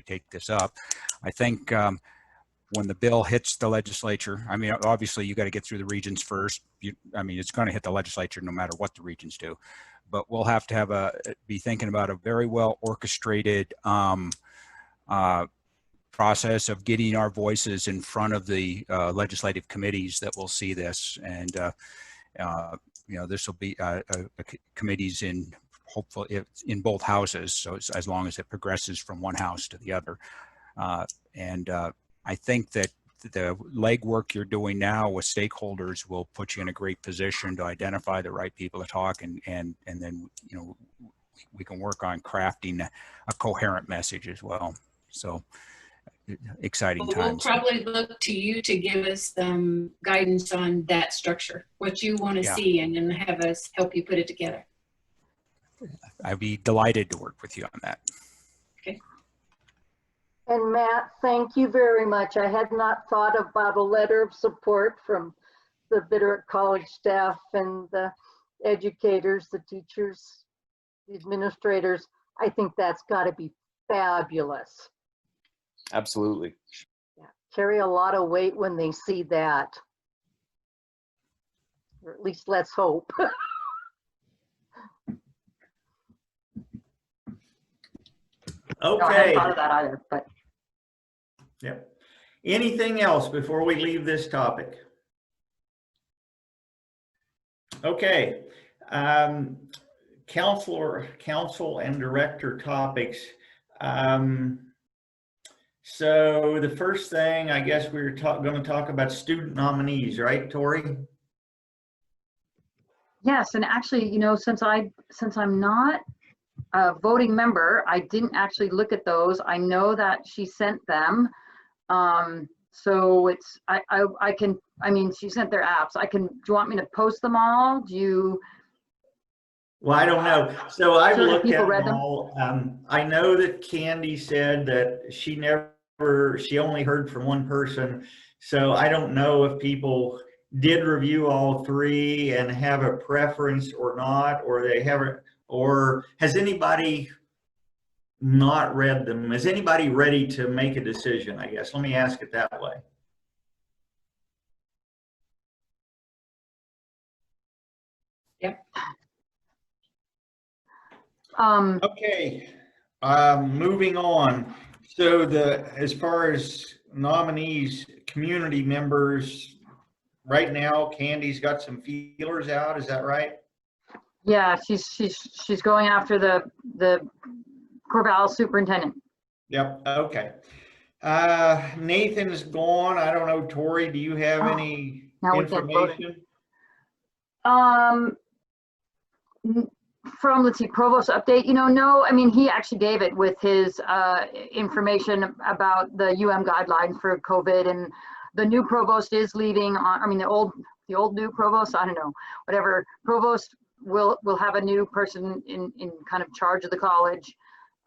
Speaker 7: take this up. I think when the bill hits the legislature, I mean, obviously you got to get through the regions first. I mean, it's going to hit the legislature no matter what the regions do, but we'll have to be thinking about a very well orchestrated process of getting our voices in front of the legislative committees that will see this. And, this will be committees in hopefully in both houses. So as long as it progresses from one house to the other. I think that the legwork you're doing now with stakeholders will put you in a great position to identify the right people to talk and then, we can work on crafting a coherent message as well. So exciting
Speaker 5: We'll
Speaker 7: times.
Speaker 5: probably look to you to give us some guidance on that structure, what you want to
Speaker 7: Yeah.
Speaker 5: see, and then have us help you put it together.
Speaker 7: I'd be delighted to work with you on that.
Speaker 3: And Matt, thank you very much. I had not thought about a letter of support from the Bitterroot College staff and the educators, the teachers, the administrators. I think that's got to be fabulous.
Speaker 4: Absolutely.
Speaker 3: Yeah, carry a lot of weight when they see that. Or at least let's hope.
Speaker 2: No, I
Speaker 1: Okay.
Speaker 2: hadn't thought of that either, but
Speaker 1: Yep. Anything else before we leave this topic? Okay. Council and director topics. So the first thing, I guess we were going to talk about student nominees, right, Tori?
Speaker 2: yes, and actually, since I'm not a voting member, I didn't actually look at those. I know that she sent them. So it's, she sent their apps. Do you want me to post them all?
Speaker 1: Well, I don't know. So I've
Speaker 2: So
Speaker 1: looked
Speaker 2: people
Speaker 1: at
Speaker 2: read
Speaker 1: them
Speaker 2: them?
Speaker 1: all. I know that Candy said that she only heard from one person. So I don't know if people did review all three and have a preference or not, or they haven't, or has anybody not read them? Is anybody ready to make a decision, I guess? Let me ask it that way.
Speaker 5: Yep.
Speaker 1: Okay, moving on. So as far as nominees, community members, right now, Candy's got some feelers out. Is that right?
Speaker 2: Yeah, she's going after the Corvallis superintendent.
Speaker 1: Yep. Okay. Nathan's gone. I don't know, Tori, do you have any
Speaker 2: Now we can't vote it.
Speaker 1: information?
Speaker 2: From, let's see, provost update, no, he actually gave it with his information about the guidelines for COVID, and the new provost is leaving on, the old new provost, I don't know, whatever, provost will have a new person in kind of charge of the college.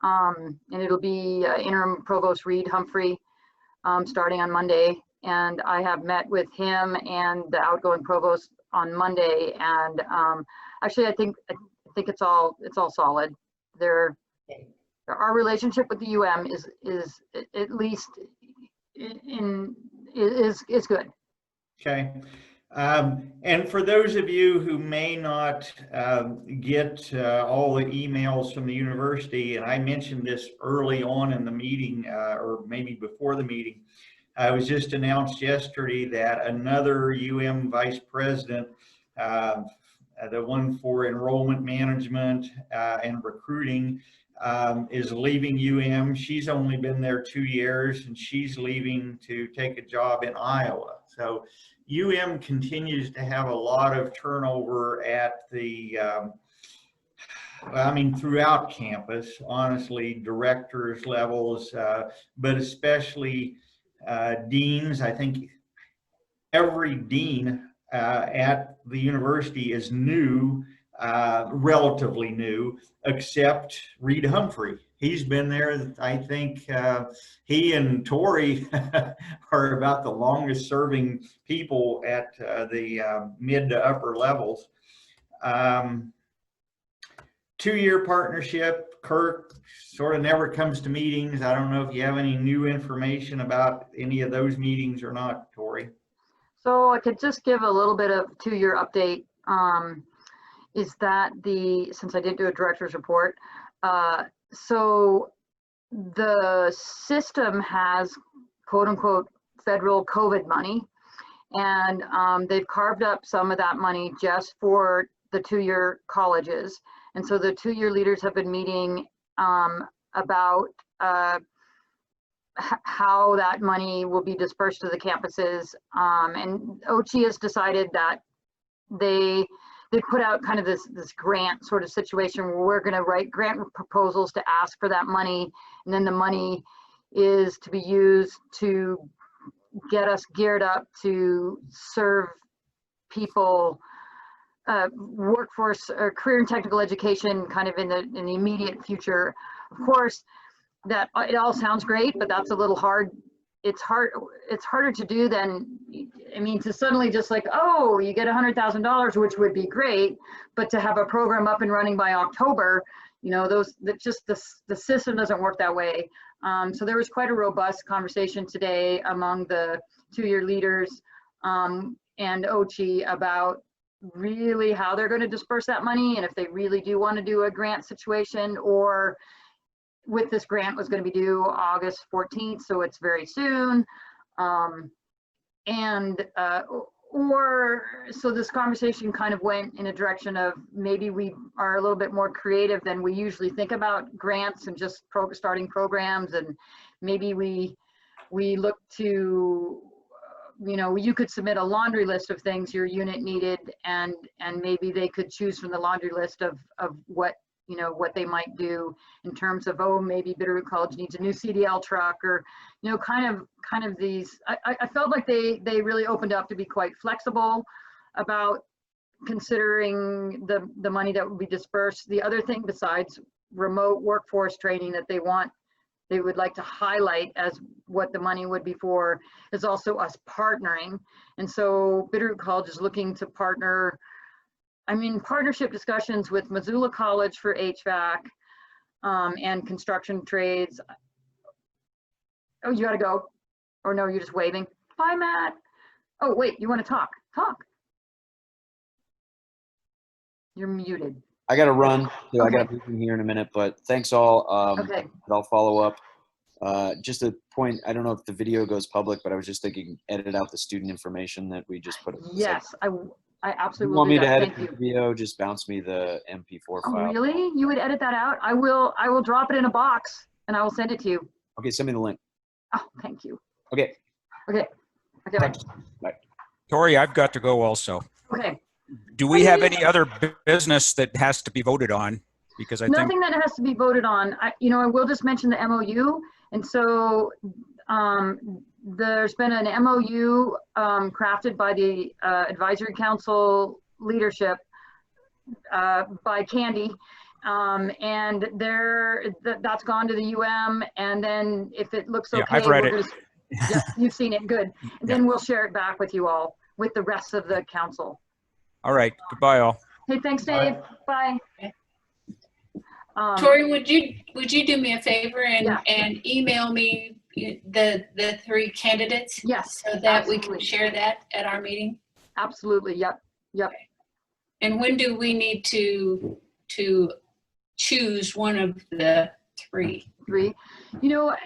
Speaker 2: And it'll be interim provost Reed Humphrey, starting on Monday. And I have met with him and the outgoing provost on Monday, and actually I think it's all solid. Our relationship with the is at least is good.
Speaker 1: Okay. And for those of you who may not get all the emails from the university, and I mentioned this early on in the meeting, or maybe before the meeting, it was just announced yesterday that another vice president, the one for enrollment management and recruiting, is leaving UM. She's only been there 2 years, and she's leaving to take a job in Iowa. So UM continues to have a lot of turnover at the, I mean, throughout campus, honestly, directors levels, but especially deans. I think every dean at the university is new, relatively new, except Reed Humphrey. He's been there, I think he and Tori are about the longest serving people at the mid to upper levels. 2-year partnership. Kirk sort of never comes to meetings. I don't know if you have any new information about any of those meetings or not, Tori.
Speaker 2: So I could just give a little bit of 2-year update. Is that since I didn't do a director's report, so the system has quote unquote federal COVID money, and they've carved up some of that money just for the 2-year colleges. And so the 2-year leaders have been meeting about how that money will be dispersed to the campuses. And OCHI has decided that they put out kind of this grant sort of situation where we're going to write grant proposals to ask for that money, and then the money is to be used to get us geared up to serve people, workforce or career and technical education kind of in the immediate future. Of course, that it all sounds great, but that's a little hard. It's harder to do than, I mean, to suddenly just like, oh, you get $100,000, which would be great, but to have a program up and running by October, you know, the system doesn't work that way. So there was quite a robust conversation today among the 2-year leaders and OCHI about really how they're going to disperse that money, and if they really do want to do a grant situation, or with this grant was going to be due August 14th, so it's very soon. So this conversation kind of went in a direction of maybe we are a little bit more creative than we usually think about grants and just starting programs, and maybe we look to, you know, you could submit a laundry list of things your unit needed, and maybe they could choose from the laundry list of what, you know, what they might do in terms of, oh, maybe Bitterroot College needs a new CDL truck, or, you know, kind of these. I felt like they really opened up to be quite flexible about considering the money that would be dispersed. The other thing besides remote workforce training that they would like to highlight as what the money would be for is also us partnering. And so Bitterroot College is looking to partner, I'm in partnership discussions with Missoula College for HVAC and construction trades. Oh, you gotta go. Or no, you're just waving. Bye, Matt. Oh, wait, you wanna talk? Talk. You're muted.
Speaker 4: I got to run. So
Speaker 2: Okay.
Speaker 4: I got a meeting here in a minute, but thanks all.
Speaker 2: Okay.
Speaker 4: I'll follow up. Just a point, I don't know if the video goes public, but I was just thinking, edit out the student information that we just put.
Speaker 2: Yes, I
Speaker 4: If
Speaker 2: absolutely
Speaker 4: you
Speaker 2: will
Speaker 4: want
Speaker 2: do
Speaker 4: me to
Speaker 2: that.
Speaker 4: edit
Speaker 2: Thank
Speaker 4: the
Speaker 2: you.
Speaker 4: video, just bounce me the MP4
Speaker 2: Oh,
Speaker 4: file.
Speaker 2: really? You would edit that out? I will drop it in a box and I will send it to you.
Speaker 4: Okay, send me the link.
Speaker 2: Oh, thank you.
Speaker 4: Okay.
Speaker 2: Okay. Okay, bye.
Speaker 4: Bye.
Speaker 7: Tori, I've got to go also.
Speaker 2: Okay.
Speaker 7: Do we have any other business that has to be voted on? Because I think,
Speaker 2: Nothing that has to be voted on. I will just mention the MOU. And so there's been an MOU crafted by the Advisory Council leadership by Candy. And that's gone to the UM. And then if it looks okay,
Speaker 7: yeah, I've read it.
Speaker 2: Yeah, you've seen it, good. And
Speaker 7: Yeah.
Speaker 2: then we'll share it back with you all, with the rest of the council.
Speaker 7: All right, goodbye all.
Speaker 2: Hey, thanks, Dave. Bye.
Speaker 5: Tori, would you do me a favor
Speaker 2: Yeah.
Speaker 5: and email me the 3 candidates?
Speaker 2: Yes,
Speaker 5: So that we
Speaker 2: absolutely.
Speaker 5: can share that at our meeting?
Speaker 2: Absolutely. Yep.
Speaker 5: And when do we need to choose one of the 3?
Speaker 2: 3.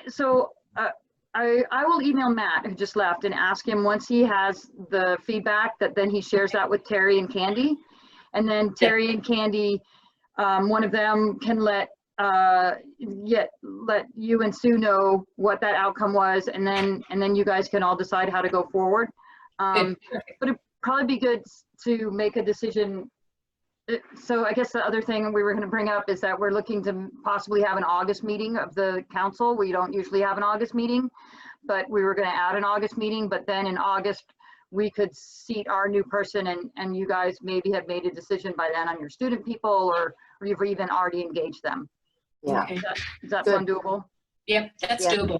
Speaker 2: So I will email Matt, who just left, and ask him once he has the feedback that then he shares that with Terry and Candy. And then Terry and Candy, one of them can let let you and Sue know what that outcome was, and then you guys can all decide how to go forward.
Speaker 5: Good.
Speaker 2: But it'd probably be good to make a decision. So I guess the other thing we were going to bring up is that we're looking to possibly have an August meeting of the council. We don't usually have an August meeting, but we were going to add an August meeting, but then in August, we could seat our new person, and you guys maybe have made a decision by then on your student people, or you've even already engaged them.
Speaker 3: Yeah.
Speaker 5: Okay.
Speaker 2: Does that
Speaker 3: Good.
Speaker 2: sound doable?
Speaker 5: Yep, that's
Speaker 3: Yeah.
Speaker 5: doable.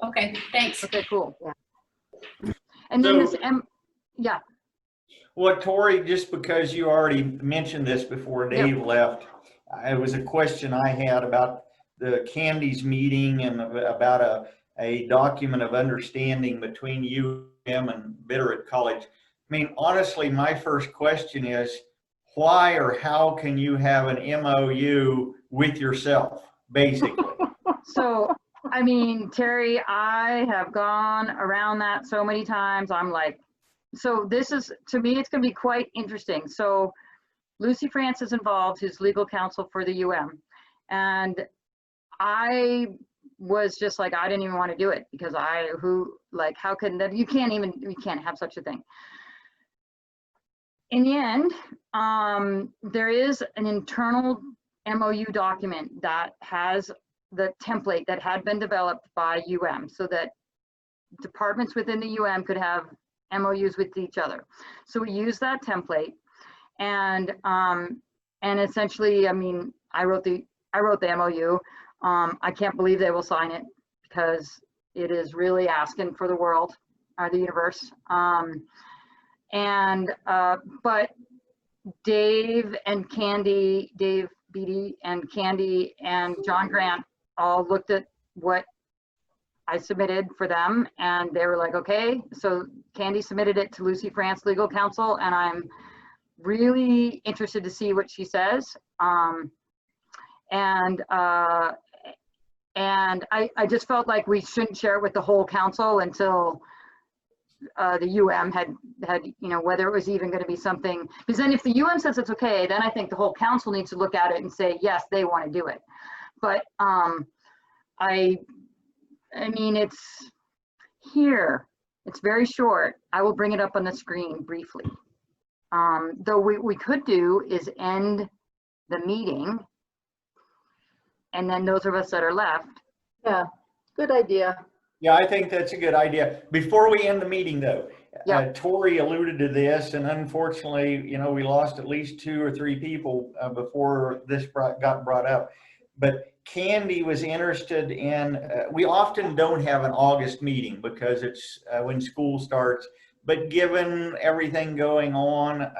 Speaker 5: Okay, thanks.
Speaker 2: Okay, cool.
Speaker 3: Yeah.
Speaker 2: And then
Speaker 1: So-
Speaker 2: this, yeah,
Speaker 1: Well, Tori, just because you already mentioned this before Dave left, it was a question I had about the Candy's meeting and about a document of understanding between UM and Bitterroot College. I mean, honestly, my first question is, why or how can you have an MOU with yourself, basically?
Speaker 2: so, I mean, Terry, I have gone around that so many times. I'm like, so this is, to me, it's going to be quite interesting. So Lucy France is involved, who's legal counsel for the UM. And I was just like, I didn't even want to do it because how can that, you can't have such a thing. In the end, there is an internal MOU document that has the template that had been developed by UM so that departments within the UM could have MOUs with each other. So we use that template, and essentially, I mean, I wrote the MOU. I can't believe they will sign it because it is really asking for the world or the universe. But Dave Beatty and Candy and John Grant all looked at what I submitted for them, and they were like, okay. So Candy submitted it to Lucy France legal counsel, and I'm really interested to see what she says. And I just felt like we shouldn't share it with the whole council until the UM had, whether it was even going to be something, because then if the UM says it's okay, then I think the whole council needs to look at it and say, yes, they want to do it. But I mean, it's here. It's very short. I will bring it up on the screen briefly. Though we could do is end the meeting, and then those of us that are left.
Speaker 3: Yeah, good idea.
Speaker 1: Yeah, I think that's a good idea. Before we end the meeting, though,
Speaker 2: Yeah.
Speaker 1: Tori alluded to this, and unfortunately, we lost at least 2 or 3 people before this got brought up. But Candy was interested in, we often don't have an August meeting because it's when school starts, but given everything going on,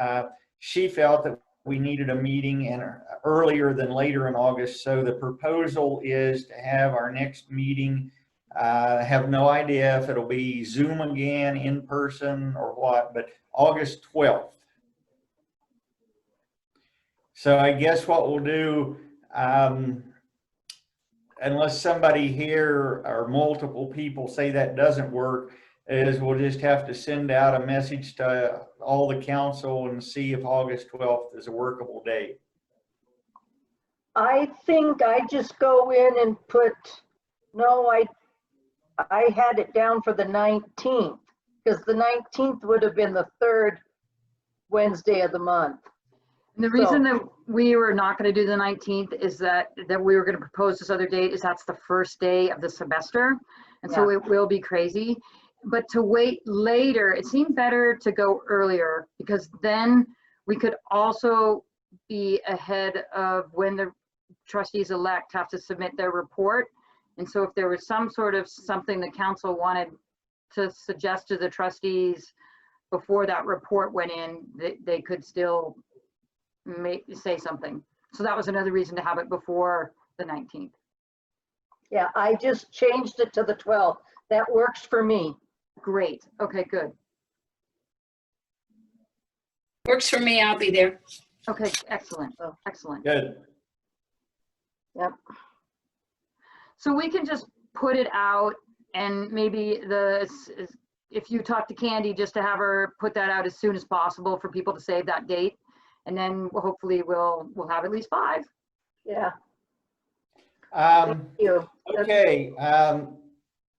Speaker 1: she felt that we needed a meeting earlier than later in August. So the proposal is to have our next meeting. Have no idea if it'll be Zoom again, in person, or what, but August 12th. So I guess what we'll do, unless somebody here or multiple people say that doesn't work, is we'll just have to send out a message to all the council and see if August 12th is a workable date.
Speaker 3: I think I just go in and put, no, I had it down for the 19th, because the 19th would have been the 3rd Wednesday of the month.
Speaker 2: And the reason that we were not going to do the 19th is that we were going to propose this other date is that's the first day of the semester. And so it will be crazy. But to wait later, it seemed better to go earlier, because then we could also be ahead of when the trustees elect have to submit their report. And so if there was some sort of something the council wanted to suggest to the trustees before that report went in, they could still say something. So that was another reason to have it before the 19th.
Speaker 3: Yeah, I just changed it to the 12th. That works for me.
Speaker 2: Great. Okay, good.
Speaker 5: Works for me, I'll be there.
Speaker 2: Okay, excellent. Excellent.
Speaker 1: Good.
Speaker 3: Yep.
Speaker 2: So we can just put it out, and maybe if you talk to Candy, just to have her put that out as soon as possible for people to save that date. And then hopefully we'll have at least 5.
Speaker 3: Yeah.
Speaker 1: Um,
Speaker 3: You.
Speaker 1: okay,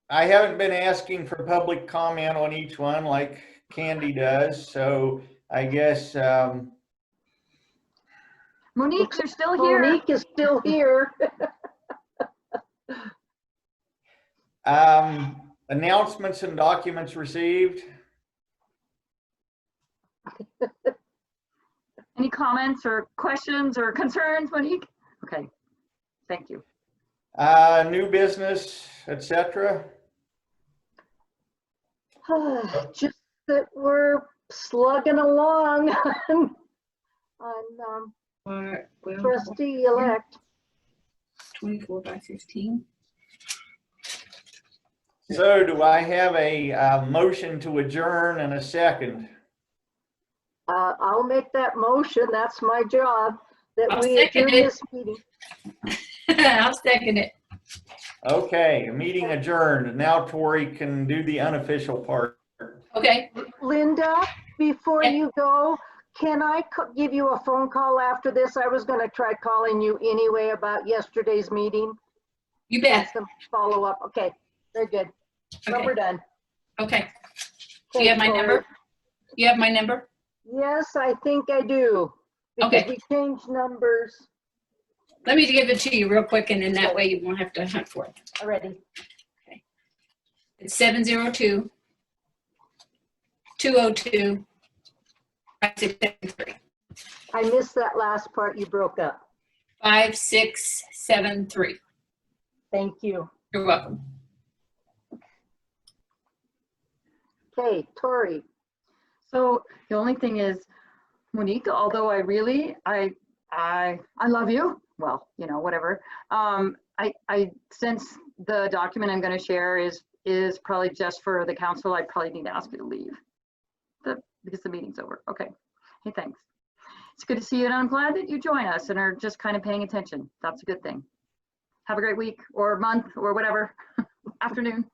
Speaker 1: I haven't been asking for public comment on each one like Candy does, so I guess,
Speaker 2: Monique, you're still here.
Speaker 3: Monique is still here.
Speaker 1: announcements and documents received.
Speaker 2: Any comments or questions or concerns, Monique? Okay, thank you.
Speaker 1: New business, etc.
Speaker 3: Just that we're slugging along on
Speaker 5: Well,
Speaker 3: trustee elect.
Speaker 5: 24 by 15.
Speaker 1: So do I have a motion to adjourn and a second?
Speaker 3: I'll make that motion. That's my job. That
Speaker 5: I'll
Speaker 3: we
Speaker 5: second
Speaker 3: adjourn
Speaker 5: it.
Speaker 3: this meeting.
Speaker 5: I'll second it.
Speaker 1: Okay, meeting adjourned. Now Tori can do the unofficial part.
Speaker 5: Okay.
Speaker 3: Linda, before
Speaker 5: Yeah.
Speaker 3: you go, can I give you a phone call after this? I was going to try calling you anyway about yesterday's meeting.
Speaker 5: You
Speaker 3: And
Speaker 5: bet.
Speaker 3: some follow up. Okay, very good. Well,
Speaker 5: Okay.
Speaker 3: we're done.
Speaker 5: Okay. Do you have my
Speaker 3: Tori.
Speaker 5: number? You have my number?
Speaker 3: Yes, I think I do. Because
Speaker 5: Okay.
Speaker 3: we changed numbers
Speaker 5: Let me give it to you real quick, and then that way you won't have to hunt for it.
Speaker 3: already.
Speaker 5: It's 702 202 5673.
Speaker 3: I missed that last part. You broke up.
Speaker 5: 5673.
Speaker 3: Thank you.
Speaker 5: You're welcome.
Speaker 3: Okay, Tori.
Speaker 2: So the only thing is, Monique, although I love you, well, you know, whatever. I since the document I'm going to share is probably just for the council, I probably need to ask you to leave because the meeting's over. Okay. Hey, thanks. It's good to see you, and I'm glad that you join us and are just kind of paying attention. That's a good thing. Have a great week or month or whatever, afternoon.